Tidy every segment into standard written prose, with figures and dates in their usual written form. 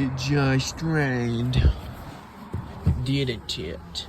It just rained. Did it?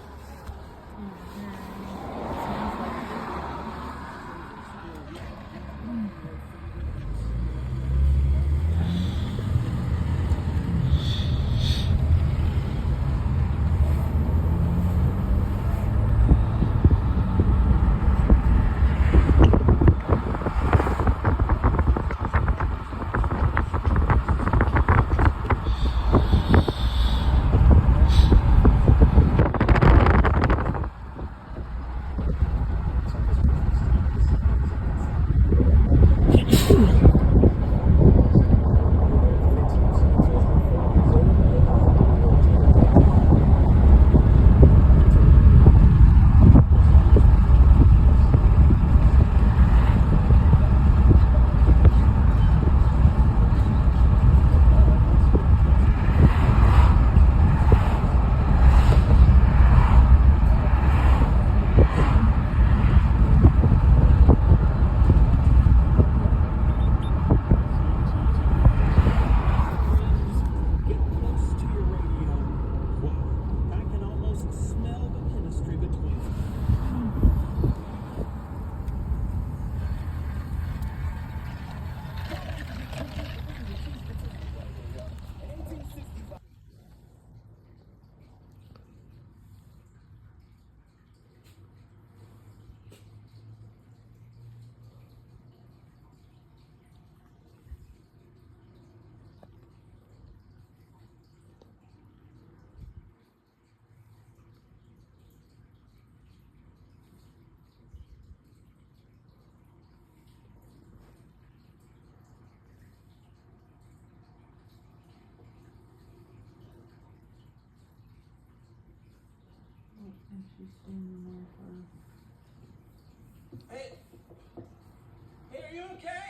Hey, are you okay?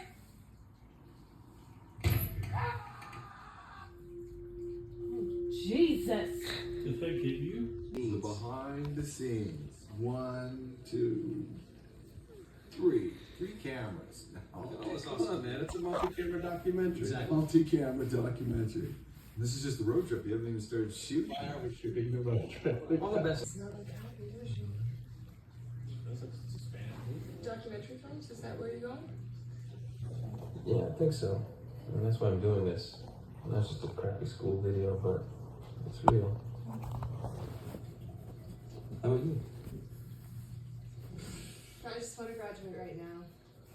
Jesus. If I give you? The behind the scenes. 1, 2, 3. 3 cameras. Oh, it's awesome, man. It's a multi-camera documentary. Exactly. Multi-camera documentary. This is just the road trip. You haven't even started shooting. Why are we shooting the road trip? All the best. Documentary films? Is that where you're going? Yeah, I think so. I mean, that's why I'm doing this. Not just a crappy school video, but it's real. How about you? I just want to graduate right now.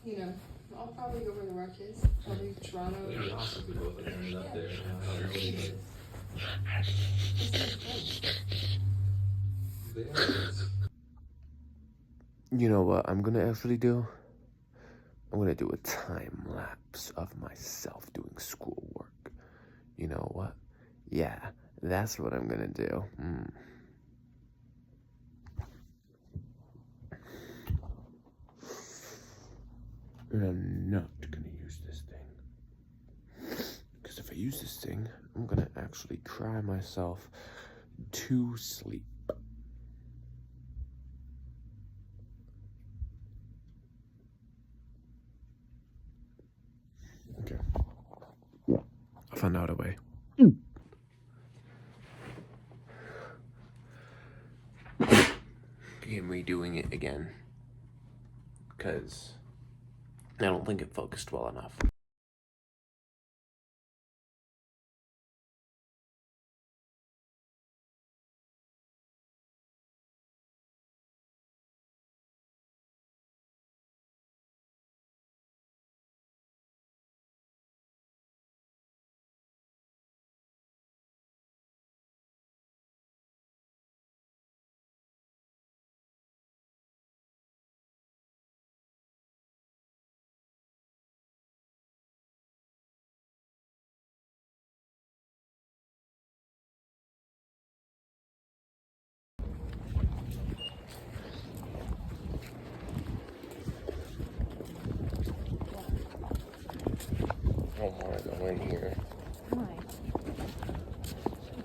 You know, I'll probably go where the work is. Probably Toronto. It'd be awesome if we both ended up there. You know what I'm gonna actually do? I'm gonna do a time lapse of myself doing schoolwork. You know what? Yeah, that's what I'm gonna do. And I'm not gonna use this thing. Because if I use this thing, I'm gonna actually cry myself to sleep. Okay. I found out a way. I'm redoing it again. Because I don't think it focused well enough. I don't want to go in here. Why?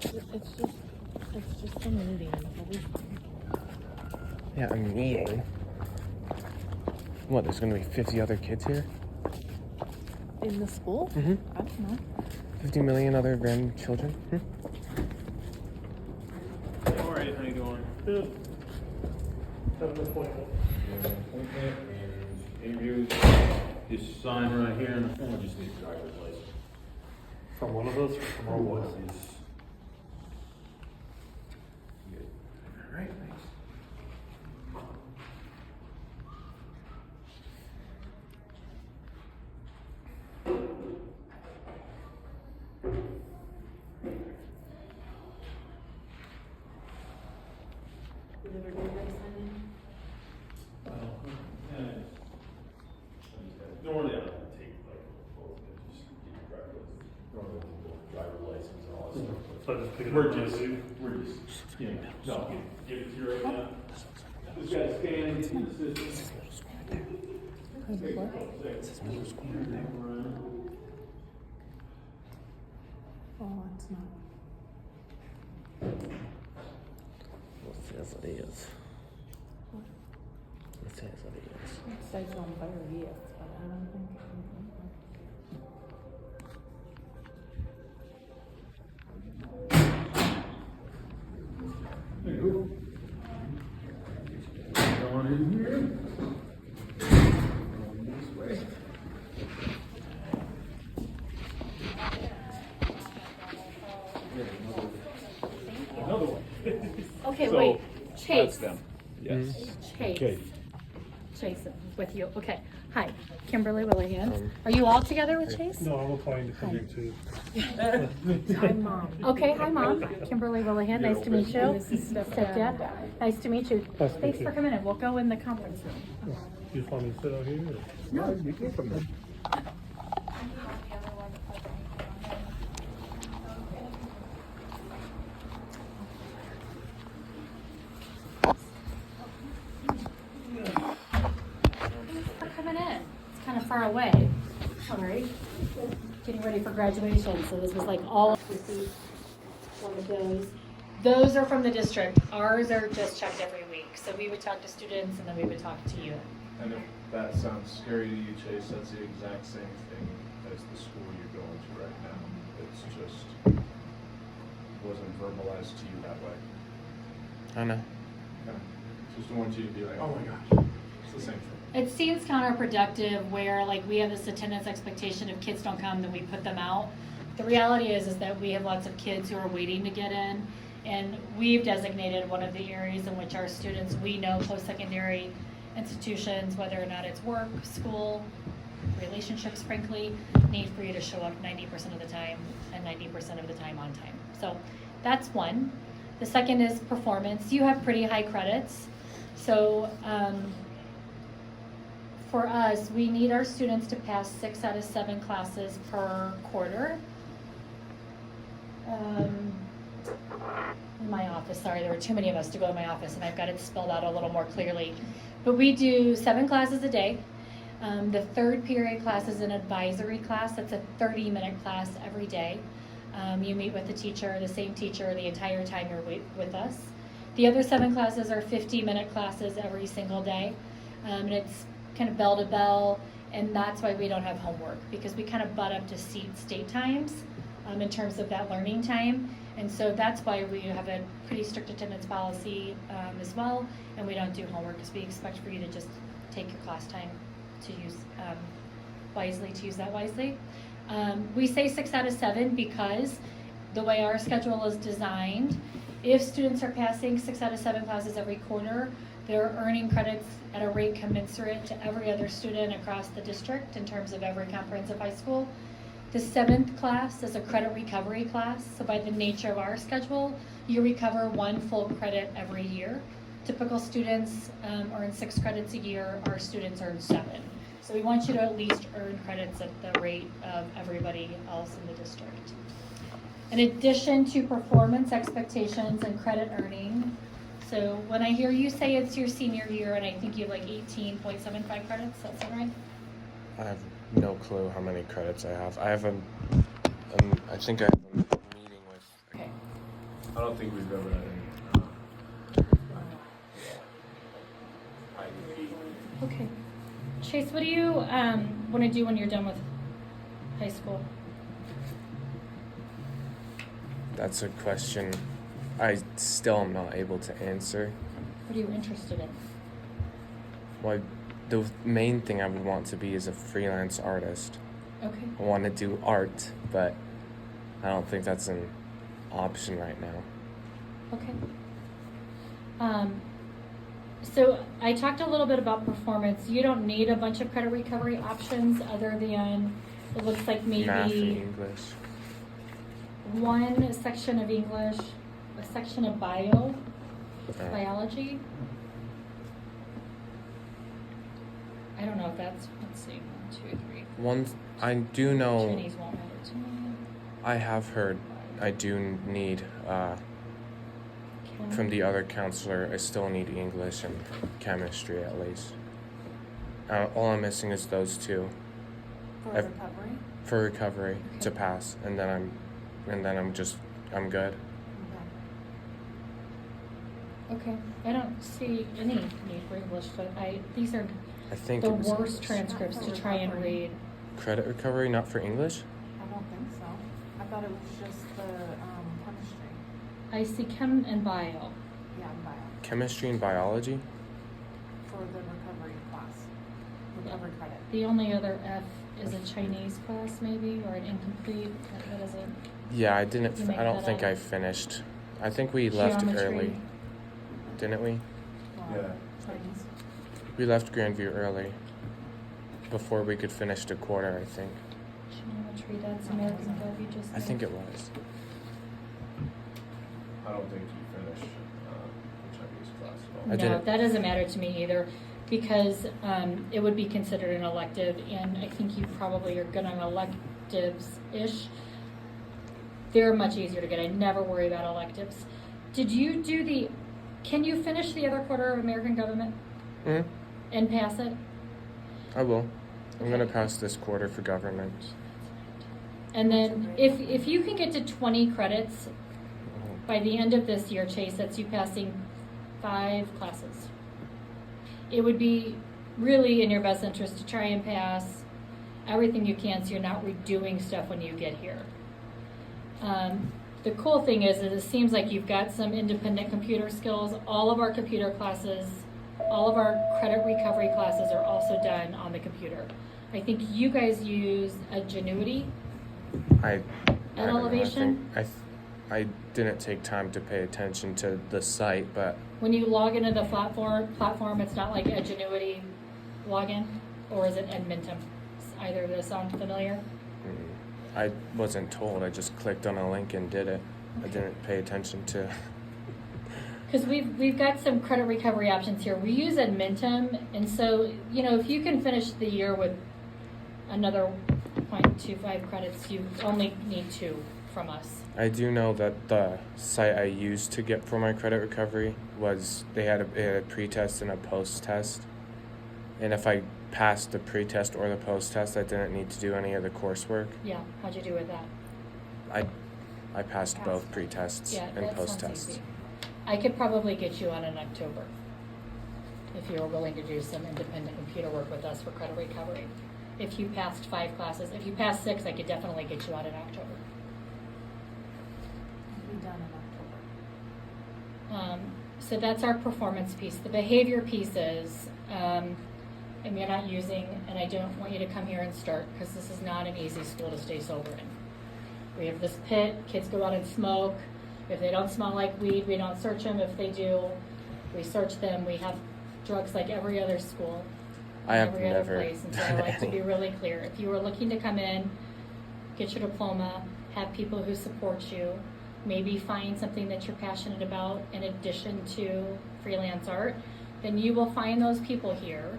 It's just a meeting. It'll be fine. Yeah, a meeting. What, there's gonna be 50 other kids here? In the school? Mm-hmm. I don't know. 50 million other random children? All right, how you doing? Good. Have an appointment. Interviews. Just sign right here in the form. Just need a driver's license. From one of us or from all one? All right, thanks. Normally I don't take like both, just get your driver's license and all that stuff. So I just pick it We're up when I just, leave? no, give it to you right now. Just gotta scan into the system. Oh, it's not. It says it is. It says it is. It says on there, yes, but I don't think. There you go. Going in here. This way. Another one. Okay, So, wait, That's Chase. them. Yes. Chase. Okay. Chase, with you. Okay. Hi, Kimberly Willihan. Are you all together with Chase? No, I'm applying to come here too. Hi, Mom. Okay, hi, Mom. Kimberly Willihan. Nice to meet you. Stepdad. Nice to meet you. Nice to meet Thanks you. for coming in. We'll go in the conference room. You just want me to sit out here? Or? No. You can come in. Thanks for coming in. It's kind of far away. Sorry. Getting ready for graduation, so this was like all one of those. Those are from the district. Ours are just checked every week. So we would talk to students and then we would talk to you. And if that sounds scary to you, Chase, that's the exact same thing as the school you're going to right now. It's just wasn't verbalized to you that way. I know. Yeah. Just want you to be like, oh my gosh, it's the same thing. It seems counterproductive where like we have this attendance expectation if kids don't come, then we put them out. The reality is that we have lots of kids who are waiting to get in, and we've designated one of the areas in which our students, we know post-secondary institutions, whether or not it's work, school, relationships, frankly, need for you to show up 90% of the time and 90% of the time on time. So that's one. The second is performance. You have pretty high credits. So for us, we need our students to pass 6 out of 7 classes per quarter. In my office, sorry, there were too many of us to go to my office, and I've got it spelled out a little more clearly. But we do 7 classes a day. The third period class is an advisory class. That's a 30-minute class every day. You meet with the teacher, the same teacher, the entire time you're with us. The other 7 classes are 50-minute classes every single day. And it's kind of bell to bell, and that's why we don't have homework, because we kind of butt up to state times in terms of that learning time. And so that's why we have a pretty strict attendance policy as well, and we don't do homework because we expect for you to just take your class time to use that wisely. We say 6 out of 7 because the way our schedule is designed, if students are passing 6 out of 7 classes every quarter, they're earning credits at a rate commensurate to every other student across the district in terms of every comprehensive high school. The 7th class is a credit recovery class, so by the nature of our schedule, you recover 1 full credit every year. Typical students earn 6 credits a year, our students earn 7. So we want you to at least earn credits at the rate of everybody else in the district. In addition to performance expectations and credit earning, so when I hear you say it's your senior year and I think you have like 18.75 credits, that's that right? I have no clue how many credits I have. I have I think I have a meeting with. Okay. I don't think we've ever had any. Okay. Chase, what do you want to do when you're done with high school? That's a question I still am not able to answer. What are you interested in? Well, the main thing I would want to be is a freelance artist. Okay. I want to do art, but I don't think that's an option right now. Okay. So I talked a little bit about performance. You don't need a bunch of credit recovery options other than it looks like Math and maybe English. one section of English, a section of biology. I don't know if that's, let's see, 1, 2, 3. One, I do know, Chinese won't matter to me. I have heard I do need, from the other counselor, I still need English and chemistry at least. All I'm missing is those two. For I've- recovery? For recovery to Okay. pass, and then I'm good. Okay, I don't see any need for English, but these are I think the it was worst English. transcripts to try and read. Credit recovery, not for English? I don't think so. I thought it was just the chemistry. I see chem and bio. Yeah, bio. Chemistry and biology? For the recovery class. Recovery credit. The only other F is a Chinese class maybe, or an incomplete, what is it? Yeah, I didn't. You make I don't that think up. I finished. I think we left Geometry. early, didn't we? Yeah. Chinese. We left Grandview early, before we could finish the quarter. I think. Geometry, that's American Gov, you just I think said. it was. I don't think you finished the Chinese class at all. I No, didn't- that doesn't matter to me either, because it would be considered an elective, and I think you probably are good on electives-ish. They're much easier to get. I never worry about electives. Did you do can you finish the other quarter of American Government Hmm. and pass it? I will. I'm gonna Okay. pass this quarter for government. And then if you can get to 20 credits by the end of this year, Chase, that's you passing 5 classes. It would be really in your best interest to try and pass everything you can so you're not redoing stuff when you get here. The cool thing is that it seems like you've got some independent computer skills. All of our computer classes, all of our credit recovery classes are also done on the computer. I think you guys use Genuity. I don't know, Elevation? I didn't take time to pay attention to the site, but When you log into the platform, it's not like Genuity login, or is it Edmonton? Either of those sound familiar? I wasn't told. I just clicked on a link and did it. I didn't pay attention to. Because we've got some credit recovery options here. We use Edmentum, and so if you can finish the year with another 0.25 credits, you only need 2 from us. I do know that the site I used to get for my credit recovery was it had a pre-test and a post-test, and if I passed the pre-test or the post-test, I didn't need to do any of the coursework. Yeah, how'd you do with that? I passed both pre-tests Yeah, and that sounds post-tests. easy. I could probably get you on in October if you were willing to do some independent computer work with us for credit recovery. If you passed 5 classes, if you passed 6, I could definitely get you out in October. Be done in October. So that's our performance piece. The behavior piece is, and you're not using, and I don't want you to come here and start, because this is not an easy school to stay sober in. We have this pit, kids go out and smoke. If they don't smell like weed, we don't search them. If they do, we search them. We have drugs like every other school, I have every other never place. And so I done like to any. be really clear. If you were looking to come in, get your diploma, have people who support you, maybe find something that you're passionate about in addition to freelance art, then you will find those people here.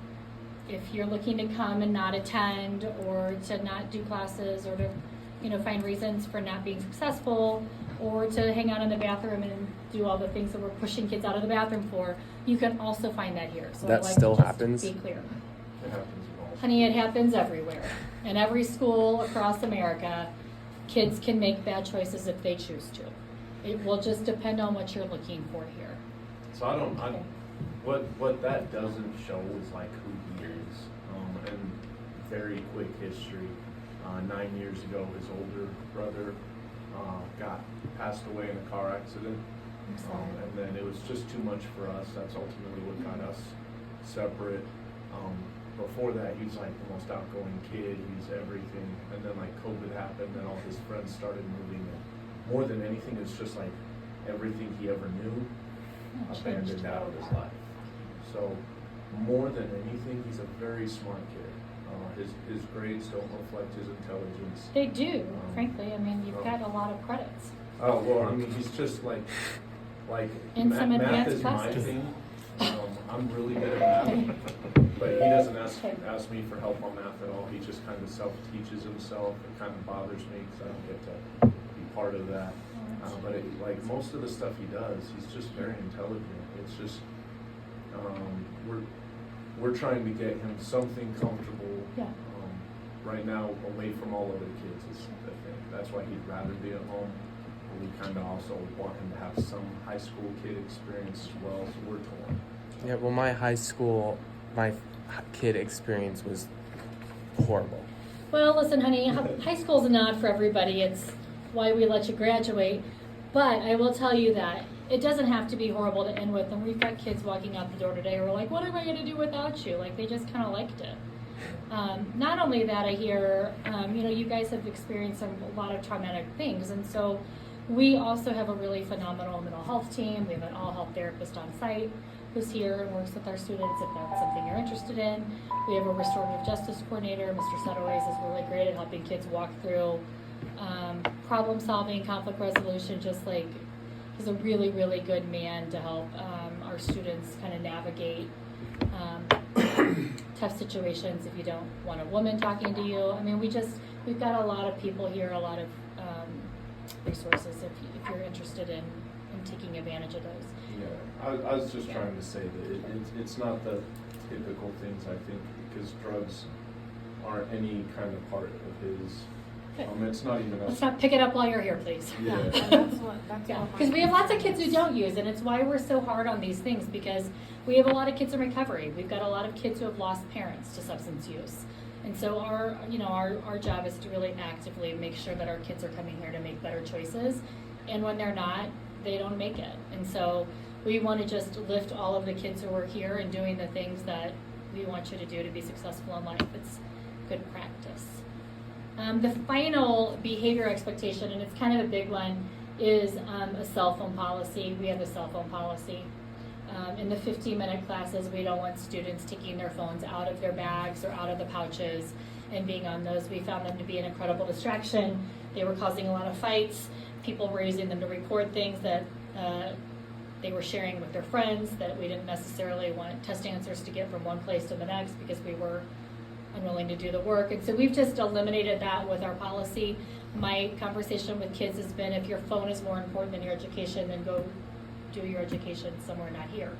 If you're looking to come and not attend, or to not do classes, or to find reasons for not being successful, or to hang out in the bathroom and do all the things that we're pushing kids out of the bathroom for, you can also find that here. So That I'd like still to just happens? be clear. It happens in all. Honey, it happens everywhere. In every school across America, kids can make bad choices if they choose to. It will just depend on what you're looking for here. So what that doesn't show is like who he is, and very quick history. 9 years ago, his older brother passed away in a car accident. And then it was just too much for us. That's ultimately what got us separate. Before that, he's like the most outgoing kid. He's everything. And then like COVID happened, and all his friends started moving. And more than anything, it's just like everything he ever knew abandoned out of his life. So more than anything, he's a very smart kid. His grades don't reflect his intelligence. They do, frankly. I mean, you've got a lot of credits. Oh well, I mean, he's just like In some math advanced is my classes. thing. I'm really good at math, but he doesn't ask me for help on math at all. He just kind of self-teaches himself. It kind of bothers me because I don't get to be part of that. But like most of the stuff he does, he's just very intelligent. It's just we're trying to get him something comfortable. Yeah. Right now, away from all other kids is the thing. That's why he'd rather be at home. But we kind of also want him to have some high school kid experience as well. So we're torn. Yeah, well, my kid experience was horrible. Well, listen, honey, high school's not for everybody. It's why we let you graduate. But I will tell you that it doesn't have to be horrible to end with. And we've got kids walking out the door today who are like, what am I going to do without you? Like, they just kind of liked it. Not only that, I hear, you guys have experienced a lot of traumatic things. And so we also have a really phenomenal mental health team. We have an all-health therapist on site who's here and works with our students if that's something you're interested in. We have a restorative justice coordinator. Mr. Sutterways is really great at helping kids walk through problem solving, conflict resolution, just like he's a really, really good man to help our students kind of navigate tough situations if you don't want a woman talking to you. I mean, we've got a lot of people here, a lot of resources if you're interested in taking advantage of those. Yeah, I was just trying to say that it's not the typical things, I think, because drugs aren't any kind of part of his. It's not even. Let's not pick it up while you're here, please. Yeah. Because we have lots of kids who don't use, and it's why we're so hard on these things, because we have a lot of kids in recovery. We've got a lot of kids who have lost parents to substance use. And so our job is to really actively make sure that our kids are coming here to make better choices. And when they're not, they don't make it. And so we want to just lift all of the kids who are here and doing the things that we want you to do to be successful in life. It's good practice. The final behavior expectation, and it's kind of a big one, is a cell phone policy. We have a cell phone policy. In the 15-minute classes, we don't want students taking their phones out of their bags or out of the pouches and being on those. We found them to be an incredible distraction. They were causing a lot of fights. People were using them to record things that they were sharing with their friends that we didn't necessarily want test answers to get from one place to the next because we were unwilling to do the work. And so we've just eliminated that with our policy. My conversation with kids has been, if your phone is more important than your education, then go do your education somewhere not here.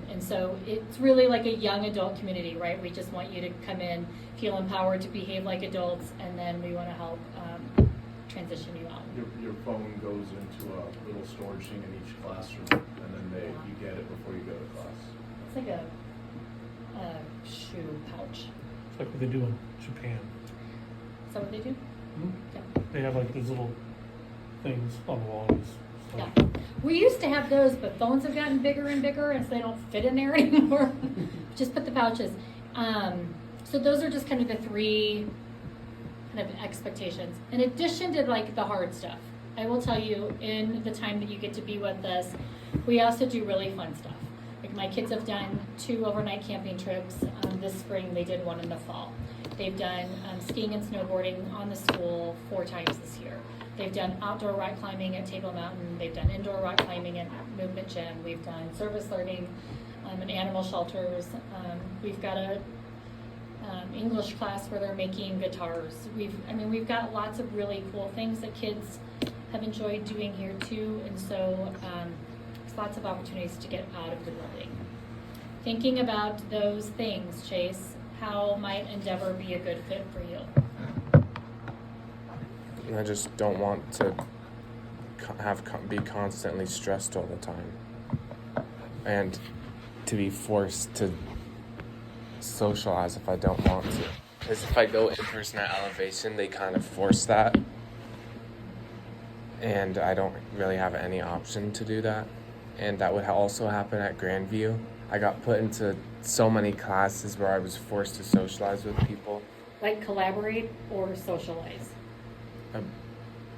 And so it's really like a young adult community, right? We just want you to come in, feel empowered to behave like adults, and then we want to help transition you out. Your phone goes into a little storage thing in each classroom, and then you get it before you go to class. It's like a shoe pouch. It's like what they do in Japan. Is that what they do? Yeah. They have like these little things on the walls. So. Yeah. We used to have those, but phones have gotten bigger and bigger, and so they don't fit in there anymore. Just put the pouches. So those are just kind of the three kind of expectations. In addition to like the hard stuff, I will tell you, in the time that you get to be with us, we also do really fun stuff. Like my kids have done 2 overnight camping trips this spring. They did one in the fall. They've done skiing and snowboarding on the school 4 times this year. They've done outdoor rock climbing at Table Mountain. They've done indoor rock climbing at Movement Gym. We've done service learning in animal shelters. We've got a English class where they're making guitars. We've got lots of really cool things that kids have enjoyed doing here too. And so there's lots of opportunities to get out of the building. Thinking about those things, Chase, how might Endeavor be a good fit for you? I just don't want to be constantly stressed all the time, and to be forced to socialize if I don't want to. Because if I go in person at Elevation, they kind of force that. and I don't really have any option to do that. And that would also happen at Grandview. I got put into so many classes where I was forced to socialize with people. Like collaborate or socialize?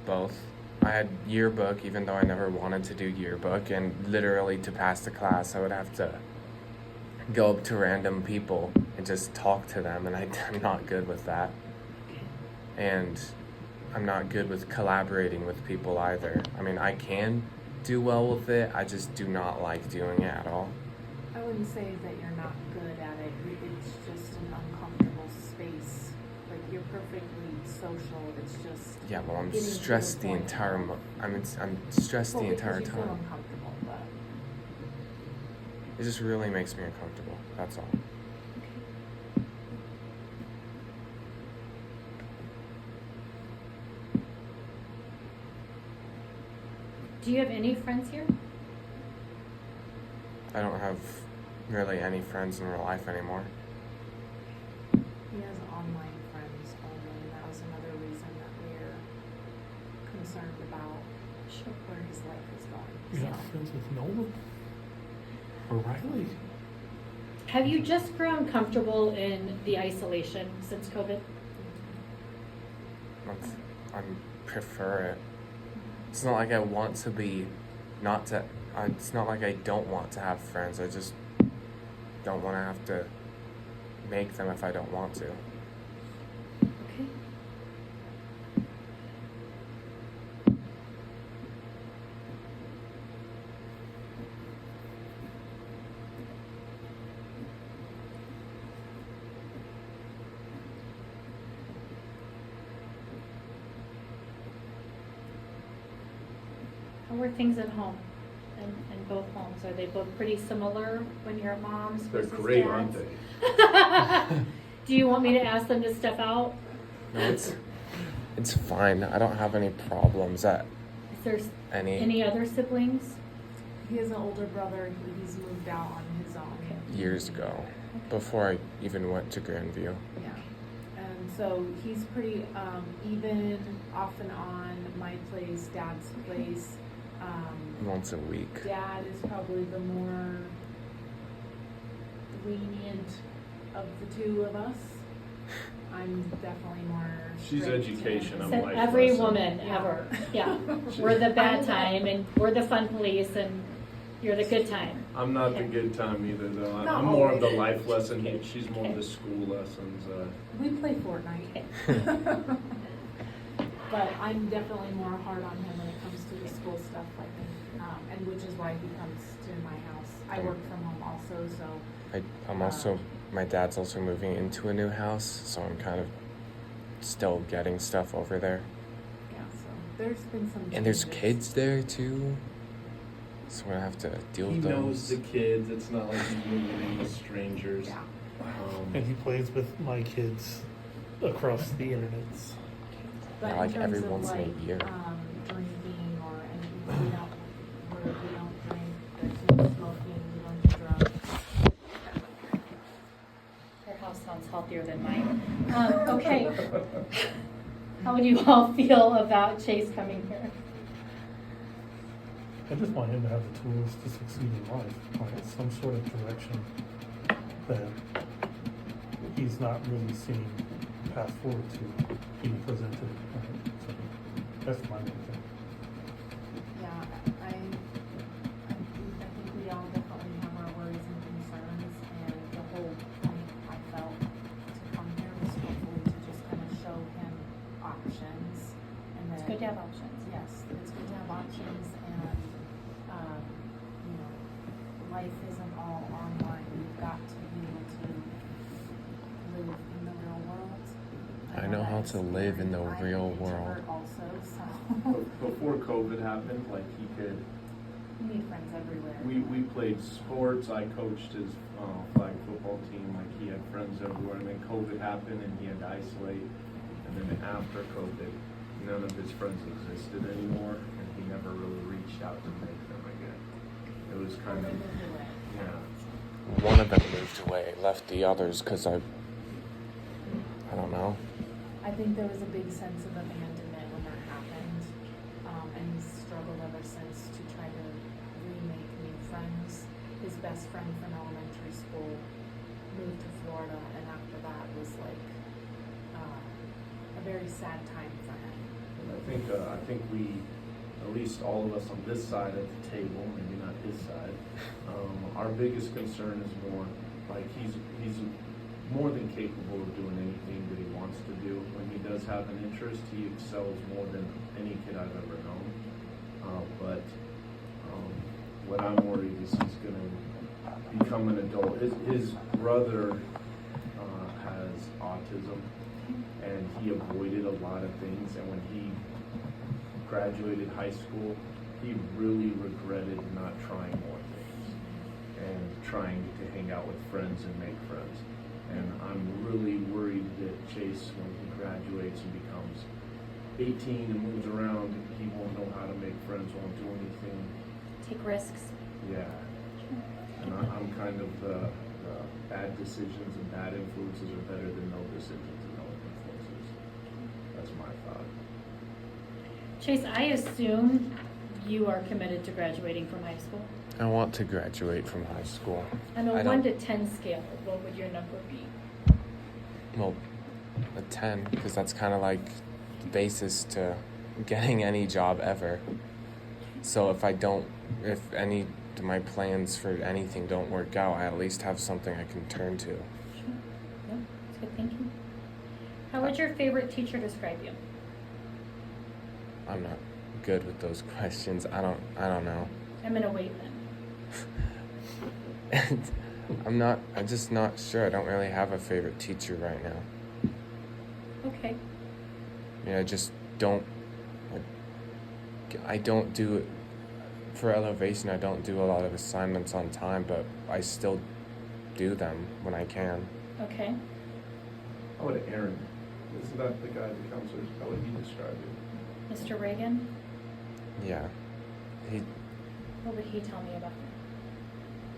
Both. I had yearbook, even though I never wanted to do yearbook, and literally to pass the class I would have to go up to random people and just talk to them, and I'm not good with that. And I'm not good with collaborating with people either. I mean, I can do well with it, I just do not like doing it at all. I wouldn't say that you're not good at it. It's just an uncomfortable space. Like, you're perfectly social. It's just Yeah, well, I'm getting to stressed the point. entire I'm stressed Well, the entire because you feel time. uncomfortable, but It just really makes me uncomfortable, that's all. Do you have any friends here? I don't have really any friends in real life anymore. he has online friends only, and that was another reason that we're concerned about where his life is going. You're not friends with Nolan? Or Riley? Have you just grown comfortable in the isolation since COVID? I prefer it. It's not like I want to be, it's not like I don't want to have friends. I just don't want to have to make them if I don't want to. Okay. How were things at home? In both homes, are they both pretty similar when you're at mom's They're versus great, dad's? aren't they? Do you want me to ask them to step out? No, it's fine. I don't have any problems at Is there any other siblings? He has an older brother, and he's moved out on his own. years ago, before I even went to Grandview. Yeah. And so he's pretty even, off and on, my place, dad's place. Once a week. Dad is probably the more lenient of the two of us. I'm definitely more. She's strict education, I'm Said life every lesson. woman ever. Yeah. We're the bad time and we're the fun police and you're the good time. I'm not the good time either, though. Not I'm more of the always. life lesson. Okay. She's more of the school lessons. We play Fortnite. But I'm definitely more hard on him when it comes to the school stuff, I think. And which is why he comes to my house. I work from home also, so. I'm also, my dad's also moving into a new house, so I'm kind of still getting stuff over there. Yeah, so there's been some And there's changes. kids there too, so I have to deal He with knows those. the kids. It's not like he's moving in with strangers. Yeah. And he plays with my kids across the internets. But Yeah, in like terms every of, once in a like, year. Drinking or anything, we don't drink, there's no smoking, we don't do drugs. Your house sounds healthier than mine. Okay. How would you all feel about Chase coming here? I just want him to have the tools to succeed in life, like some sort of direction that he's not really seeing path forward to being presented. Right? So that's my main thing. Yeah, I think we all definitely have our worries and concerns, and the whole point I felt to come here was hopefully to just kind of show him options, and that. It's good to have options. Yes, it's good to have options, and, life isn't all online. We've got to be able to live in the real world. I know how to live in the I'm an real introvert world. Also, so Before COVID happened, like he could, you need friends everywhere. we played sports. I coached his flag football team. Like he had friends everywhere. And then COVID happened, and he had to isolate. And then after COVID, none of his friends existed anymore, and he never really reached out to make them again. It was kind of, yeah. One of them moved away, left the others because I don't know. I think there was a big sense of abandonment when that happened, and sense to try to remake new friends. His best friend from elementary school moved to Florida, and after that was like a very sad time for him. And I think we, at least all of us on this side of the table, maybe not his side, our biggest concern is more like he's more than capable of doing anything that he wants to do. When he does have an interest, he excels more than any kid I've ever known. But what I'm worried is he's going to become an adult. His brother has autism, and he avoided a lot of things. And when he graduated high school, he really regretted not trying more things and trying to hang out with friends and make friends. And I'm really worried that Chase, when he graduates and becomes 18 and moves around, he won't know how to make friends, won't do anything. Take risks. Yeah. And I'm kind of the bad decisions and bad influences are better than no decisions and no influences. That's my thought. Chase, I assume you are committed to graduating from high school. I want to graduate from high school. On a I 1 don't- to 10 scale, what would your number be? Well, a 10, because that's kind of like the basis to getting any job ever. So if any of my plans for anything don't work out, I at least have something I can turn to. Sure. No, that's good thinking. How would your favorite teacher describe you? I'm not good with those questions. I don't know. I'm gonna wait then. I'm just not sure. I don't really have a favorite teacher right now. Okay. I just don't. I don't do it for elevation. I don't do a lot of assignments on time, but I still do them when I can. Okay. How would Aaron, isn't that the guy that comes with, how would he describe you? Mr. Reagan, Yeah, what would he tell me about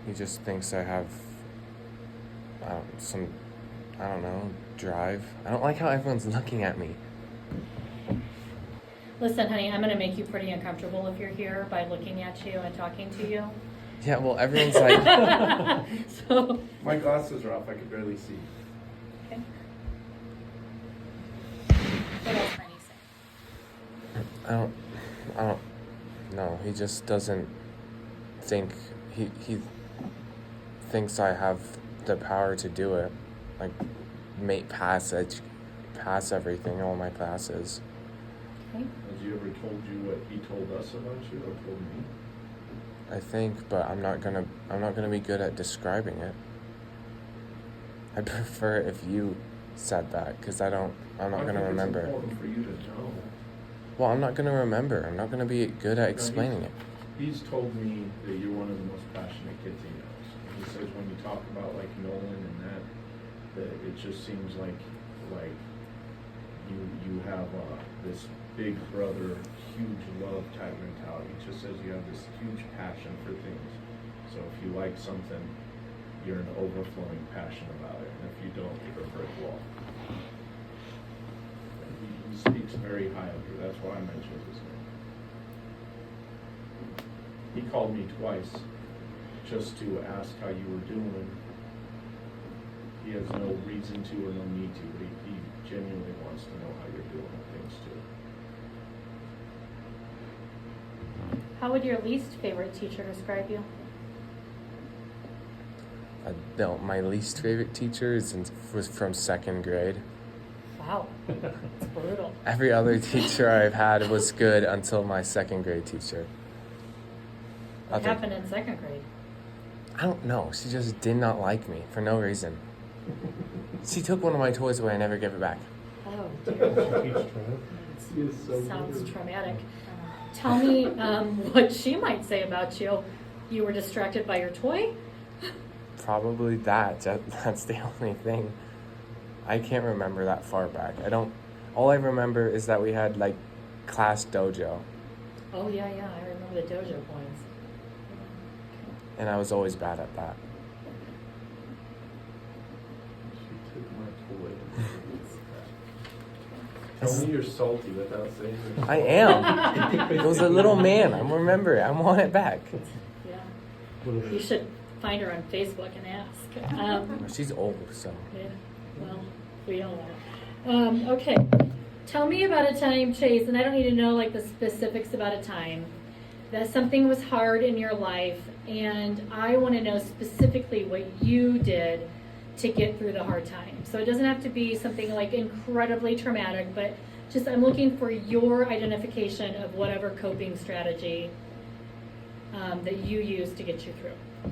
he just thinks I have drive. I don't like how everyone's looking at me. Listen, honey, I'm gonna make you pretty uncomfortable if you're here by looking at you and talking to you. Yeah, well, everyone's like, So, My glasses are off, I could barely see. okay. What else might he say? I don't know. He just doesn't think, he thinks I have the power to do it. Like, pass everything, all my classes. Okay. Has he ever told you what he told us about you or told me? I think, but I'm not gonna be good at describing it. I prefer if you said that, because I'm not gonna remember. It's important for you to know. Well, I'm not gonna remember. I'm not gonna be good at explaining it. He's told me that you're one of the most passionate kids he knows. And he says when you talk about like Nolan and that it just seems like you have this big brother, huge love type mentality. It just says you have this huge passion for things. So if you like something, you're an overflowing passion about it. And if you don't, you're a brick wall. He speaks very high of you. That's why I mentioned his name. He called me twice just to ask how you were doing. He has no reason to or no need to, but he genuinely wants to know how you're doing and things too. How would your least favorite teacher describe you? My least favorite teacher was from second grade. Wow, it's brutal. Every other teacher I've had was good until my second grade teacher. What happened in second grade? I don't know. She just did not like me for no reason. She took one of my toys away and never gave it back. Oh, She teach drive. sounds traumatic. Tell me what she might say about you. You were distracted by your toy? Probably that's the only thing. I can't remember that far back. All I remember is that we had like class dojo, Oh, yeah, I remember the dojo points. and I was always bad at that. She took my toy. Tell me you're salty without saying you're I salty. am. It was a little man. I remember it. I want it back. Yeah. You should find her on Facebook and ask. She's old, so. Yeah, well, we all are. Okay, tell me about a time, Chase, and I don't need to know like the specifics about a time, that something was hard in your life, and I want to know specifically what you did to get through the hard time. So it doesn't have to be something like incredibly traumatic, but just I'm looking for your identification of whatever coping strategy that you use to get you through.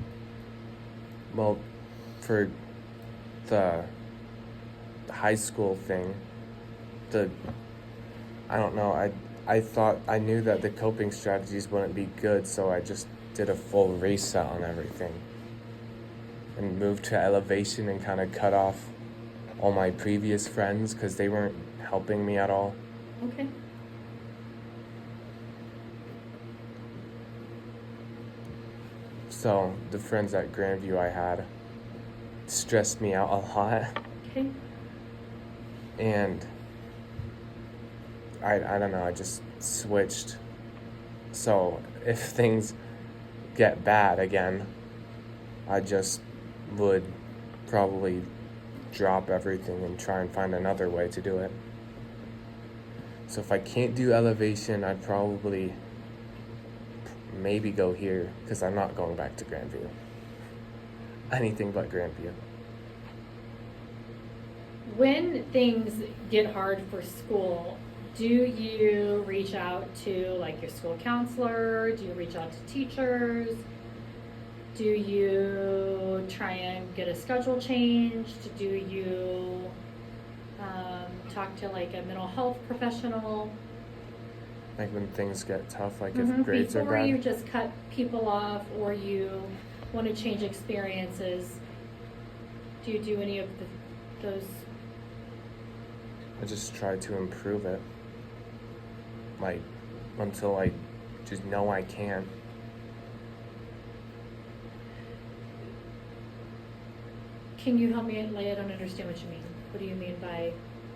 Well, for the high school thing, I don't know, I thought, I knew that the coping strategies wouldn't be good, so I just did a full reset on everything. And moved to Elevation and kind of cut off all my previous friends because they weren't helping me at all. Okay. So the friends at Grandview I had stressed me out a lot. Okay. And I don't know, I just switched. So if things get bad again, I just would probably drop everything and try and find another way to do it. So if I can't do Elevation, I'd probably maybe go here, because I'm not going back to Grandview. Anything but Grandview. When things get hard for school, do you reach out to like your school counselor? Do you reach out to teachers? Do you try and get a schedule changed? Do you talk to like a mental health professional? Like when things get tough, like if grades Before are bad. you just cut people off or you want to change experiences, do you do any of those? I just try to improve it. Like, until I just know I can't. Can you help me? Like, I don't understand what you mean. What do you mean by?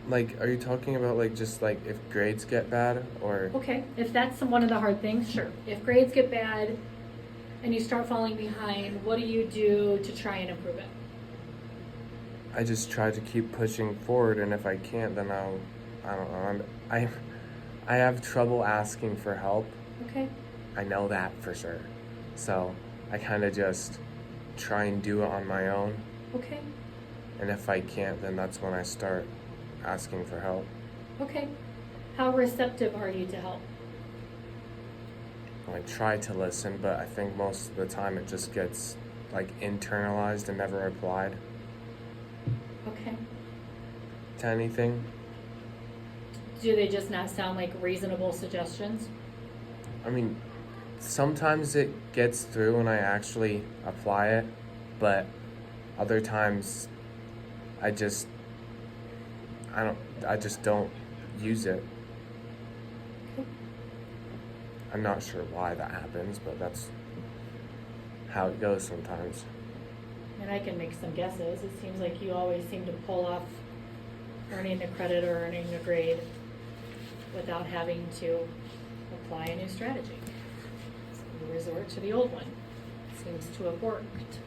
Like, are you talking about like just like if grades get bad or? Okay, if that's one of the hard things, sure. If grades get bad and you start falling behind, what do you do to try and improve it? I just try to keep pushing forward, and if I can't, then I don't know. I have trouble asking for help. Okay. I know that for sure. So I kind of just try and do it on my own. Okay. And if I can't, then that's when I start asking for help. Okay. How receptive are you to help? I try to listen, but I think most of the time it just gets like internalized and never applied Okay. to anything. Do they just not sound like reasonable suggestions? I mean, sometimes it gets through and I actually apply it, but other times I just don't use it. I'm not sure why that happens, but that's how it goes sometimes. And I can make some guesses. It seems like you always seem to pull off earning the credit or earning a grade without having to apply a new strategy. So you resort to the old one. Seems to have worked.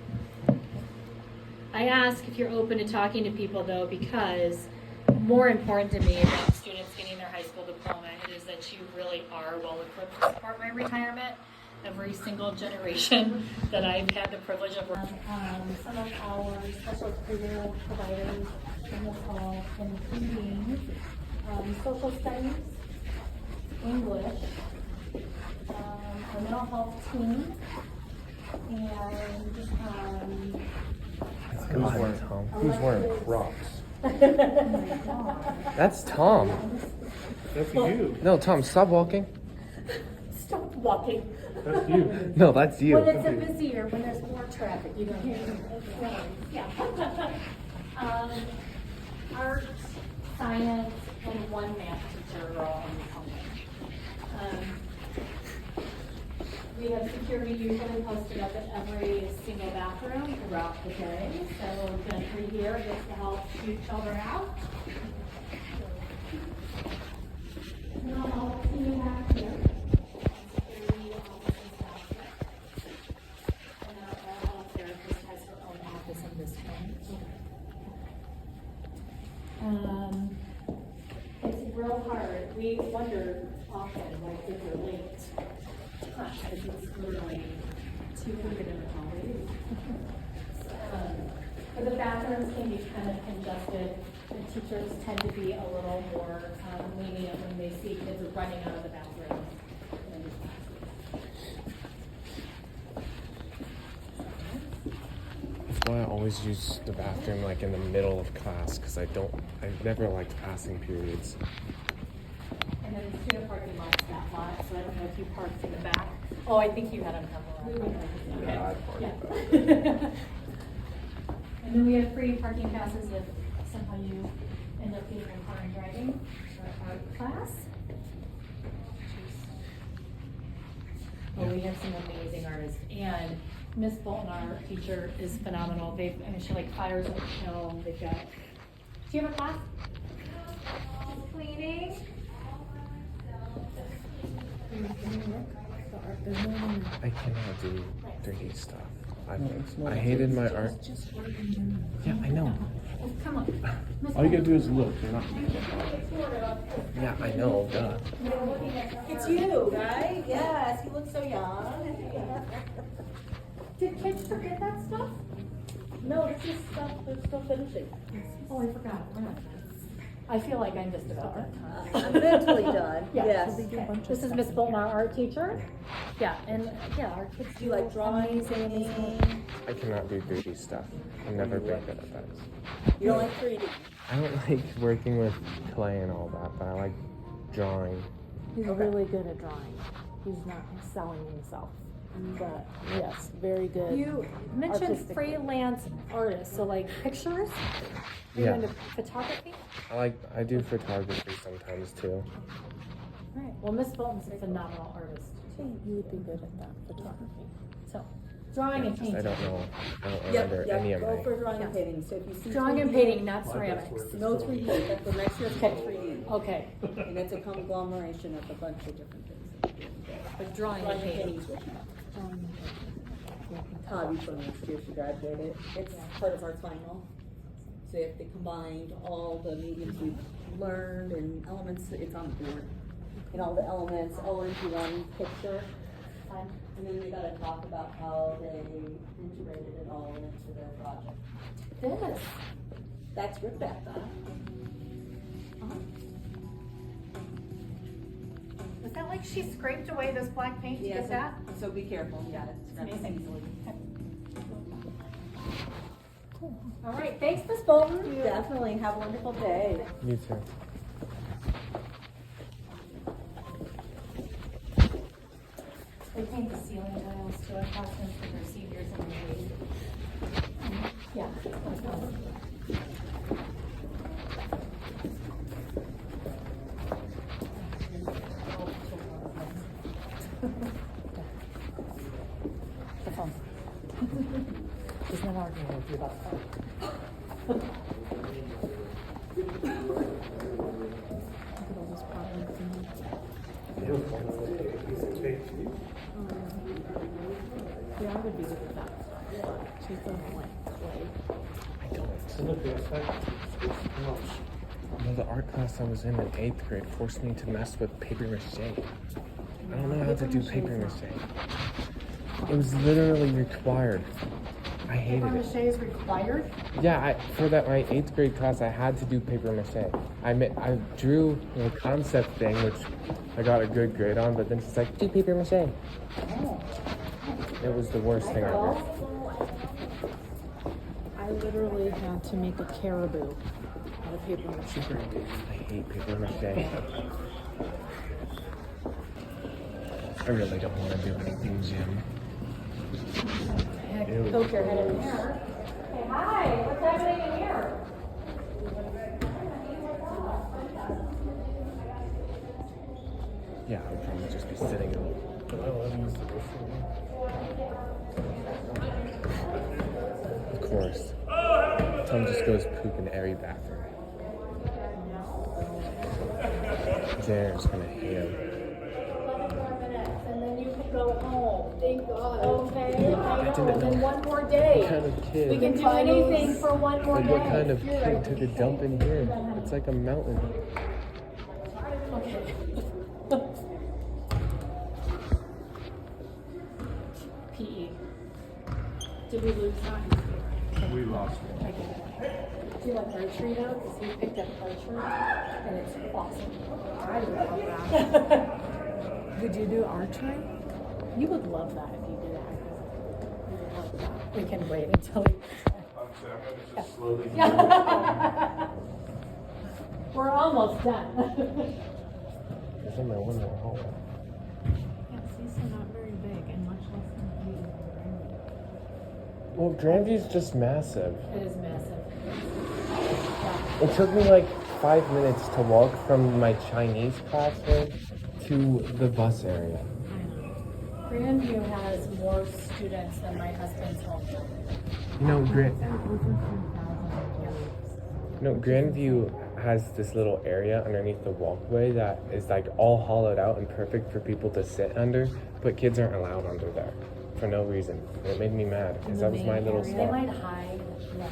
I ask if you're open to talking to people though, because more important to me than students getting their high school diploma, it is that you really are well equipped to support my retirement. Every single generation that I've had the privilege of working. Some of our special career providers in this hall, including social studies, English, our mental health team, and Who's wearing Tom? Who's wearing Crocs? That's Tom. That's you. No, Tom, stop walking. stop walking. That's you. No, that's you. When it's busier, when there's more traffic, you don't hear me. Yeah. Art, science, and one math teacher are all in the company. We have security usually posted up at every single bathroom throughout the day. So Gentry here gets to help shoot children out. Now I'll see you back here. And our therapist has her own office in this one. It's real hard. We wonder often why kids are late. Because it's literally 200 in the hallways. But the bathrooms can be kind of congested. And teachers tend to be a little more lenient when they see kids running out of the bathroom. That's why I always use the bathroom like in the middle of class because I've never liked passing periods. And then the student parking lot's that lot, so I don't know if you parked in the back. Oh, I think you had them come around. Yeah, I parked back. And then we have free parking passes if somehow you end up getting a car and driving for our class. Oh, we have some amazing artists, and Miss Bolton, our teacher, is phenomenal. She like fires up the film. They've got. Do you have a class? Cleaning. I cannot do 3D stuff. I hated my art. Yeah, I know. Come on. All you gotta do is look. You're not. Yeah, I know. Duh. It's you, right? Yes, you look so young. Did kids forget that stuff? No, it's just stuff, they're still finishing. Oh, I forgot. We're not done. I feel like I'm just about that time. I'm mentally done, Yeah. yes. This is Miss Bolton, our art teacher. Yeah, and our kids Do you like drawing, amazing. I cannot do 3D stuff. I'm never very good at that. You don't like 3D? I don't like working with clay and all that, but I like drawing. He's really good at drawing. He's not selling himself. But yes, very good. You mentioned artistically. freelance artists, so like pictures? Are you Yeah. into photography? I do photography sometimes too. Right. Well, Miss Bolton's a phenomenal artist. You would be good at that, photography. So, drawing and Just painting. I don't remember any of Go my. for drawing and painting, so if you see. Drawing and 3D, painting, not ceramics. No 3D, that's the next year's called 3D. Okay. And it's a conglomeration of a bunch of different things. But drawing Drawing and and painting. painting's what Tavi from next year, she graduated. It's part of our final. So if they combined all the mediums we've learned and elements, it's on the board. And all the elements all into one picture. And then they gotta talk about how they integrated it all into their project. This. That's Rebecca. Was that like she scraped away this black paint to get that? So be careful, yeah, it's Amazing. easily. Cool. All right, thanks, Miss Bolton. Definitely, have a wonderful day. You too. They paint the ceiling tiles to our classrooms for their seniors and their yeah. That's fun. He's not arguing with you about that. Look at all those problems in there. Yeah, I would be good with that. She doesn't like clay. I don't. Look at that. No, the art class I was in 8th grade forced me to mess with paper mache. I don't know how to do paper mache. It was literally required. I hated Paper it. mache is required? Yeah, for my 8th grade class, I had to do paper mache. I drew the concept thing, which I got a good grade on, but then she's like, do paper mache. Oh. It was the worst thing ever. I literally had to make a caribou out of paper mache. I hate paper mache. I really don't want to do anything, Jim. Poke your head in there. Hey, hi, what's happening in here? Yeah, I would probably just be sitting in. Can I let him use the restroom? Of course. Tom just goes poop in every bathroom. Janitor's gonna hate him. 11 more minutes, and then you can go home. Thank God. Okay, I know. didn't And then know. one more day. What kind of kid? We can do anything for one more Like, day. what kind of kid took a dump in here? It's like a mountain. PE. Did we lose time? We lost one. Okay. Do you like archery though? Because he picked up archery, and it's awesome. I would love that. Would you do archery? You would love that if you do that. You would love that. We can wait until we. Just slowly. We're almost done. There's only one more hole. Yeah, Cecil not very big and much less than Well, Grandview's just massive. It is massive. It took me like 5 minutes to walk from my Chinese classroom to the bus area. Grandview has more students than my husband's home. You know, Grandview has this little area underneath the walkway that is like all hollowed out and perfect for people to sit under, but kids aren't allowed under there for no reason. It made me mad because that was my little They spot. might hide. Yeah.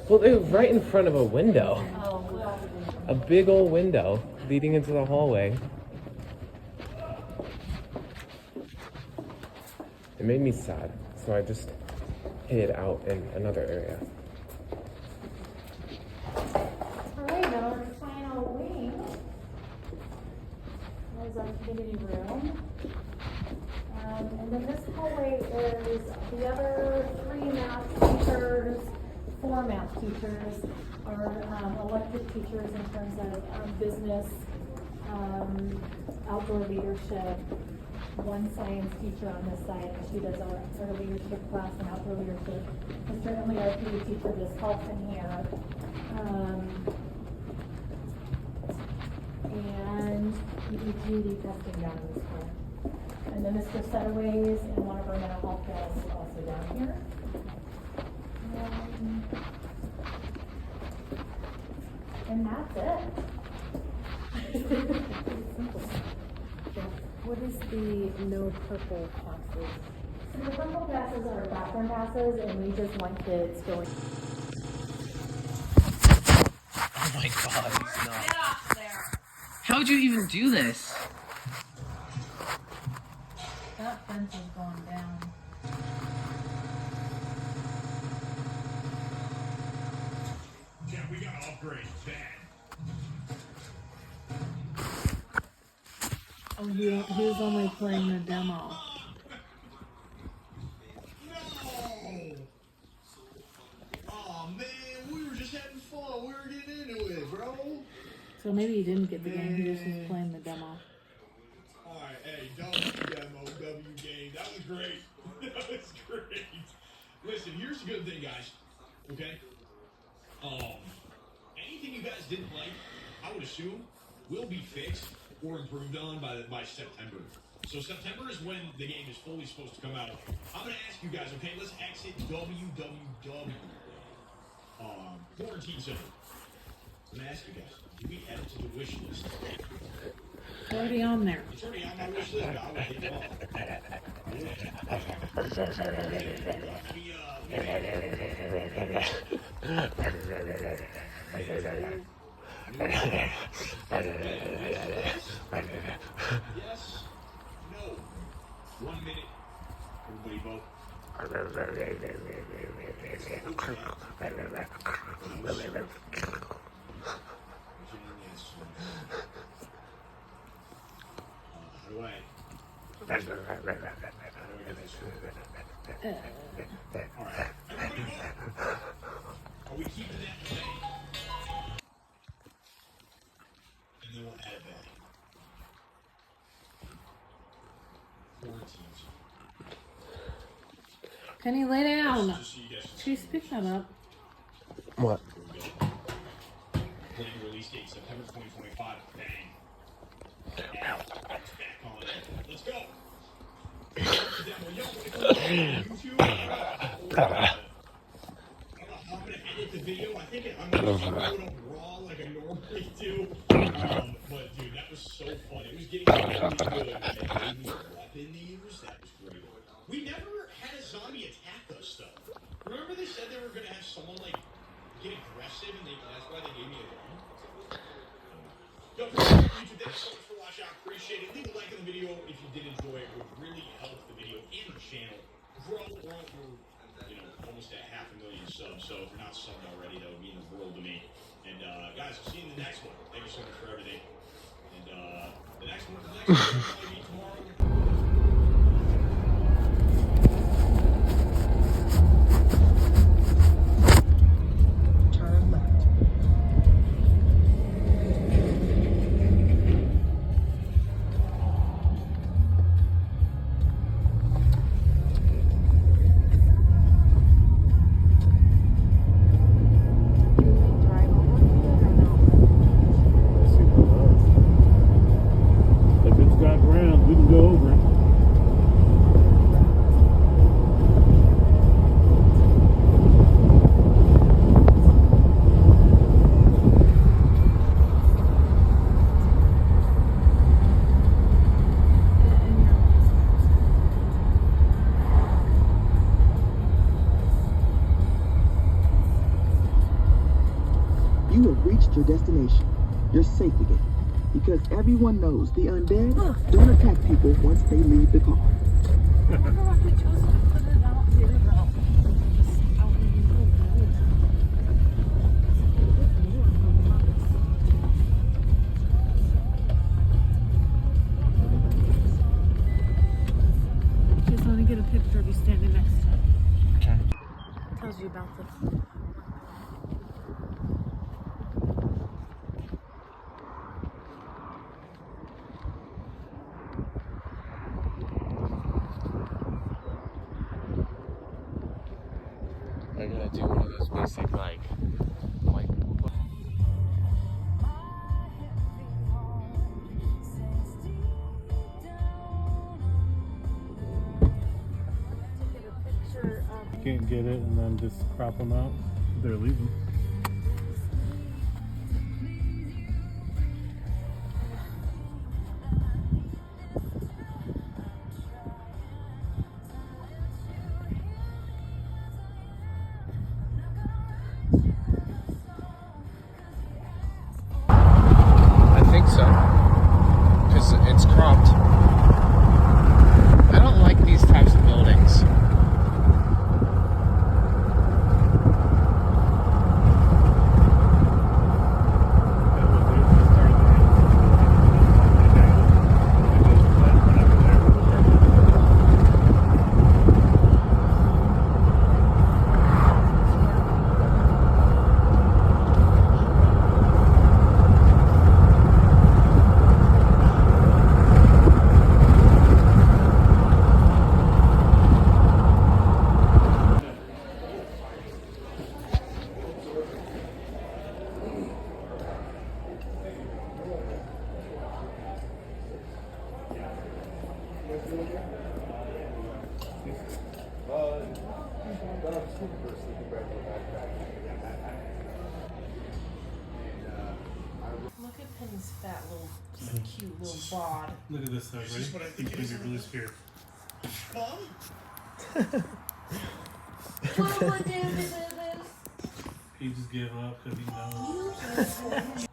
Well, it was right in front of a window, Oh, well. a big old window leading into the hallway. It made me sad, so I just hid out in another area. Alright, now our final wing is our community room. And then this hallway is the other 3 math teachers, 4 math teachers, are elected teachers in terms of business, outdoor leadership. 1 science teacher on this side, she does our leadership class and outdoor leadership. And certainly our PE teacher does health in here. And we do GED testing down in this corner. And then Mr. Setaways and one of our mental health guys also down here. And that's it. What is the no purple passes? So the purple passes are bathroom passes, and we just want kids going. Oh my God, he's not. Get off there. How'd you even do this? That fence is going down. Yeah, we gotta upgrade bad. Oh, he was only playing the demo. Oh man, we were just having fun. We were getting into it, bro. So maybe he didn't get the game, he was just playing the demo. Alright, hey, W demo, W game. That was great. That was great. Listen, here's the good thing, guys. Okay? Anything you guys didn't like, I would assume, will be fixed or improved on by September. So September is when the game is fully supposed to come out. I'm gonna ask you guys, okay? Let's exit www. Quarantine Center. I'm gonna ask you guys, did we add it to the wish list? It's already on there. It's already on my wish list, but I would take it off. Yes. No. 1 minute. Everybody vote. Alright. Are we keeping that the same? And then we'll add it back. Quarantines. Penny, lay down. Just so you guys Jeez, pick that up. What? Planned release date September 2025. Bang. Back on it. Let's go. YouTube. I'm gonna edit the video. I think I'm gonna upload it raw like I normally do. But dude, that was so fun. It was getting really good. And they gave me a weapon to use. That was great. We never had a zombie attack us, though. Remember they said they were going to have someone, like, get aggressive, and that's why they gave me a gun? Yo, YouTube, thanks so much for watching. I appreciate it. Leave a like on the video if you did enjoy it. It would really help the video and the channel grow. We're almost at 500,000 subs, so if you're not subbed already, that would mean the world to me. And guys, I'll see you in the next one. Thank you so much for everything. And the next one will probably be tomorrow. Turn left. If it's got ground, we can go over it. You have reached your destination. You're safe again. Because everyone knows the undead don't attack people once they leave the car. Just want to get a picture of you standing next to him. Okay. Tells you about the. They're gonna do one of those basic, like white people. Can't get it and then just crop them out. They're leaving. I think so. Because it's cropped. I don't like these types of buildings. Look at Penny's fat little, just cute little bod. Look at this stuff, right? He's gonna be really scared. Mom? What would do to do this? He just gave up because he knows.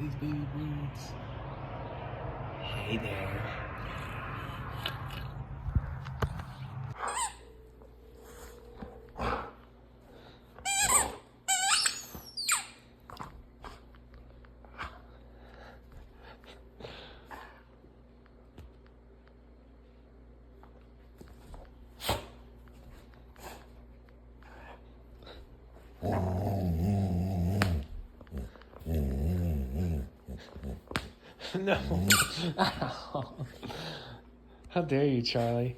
these baby boots. Hey there. No. How dare you, Charlie?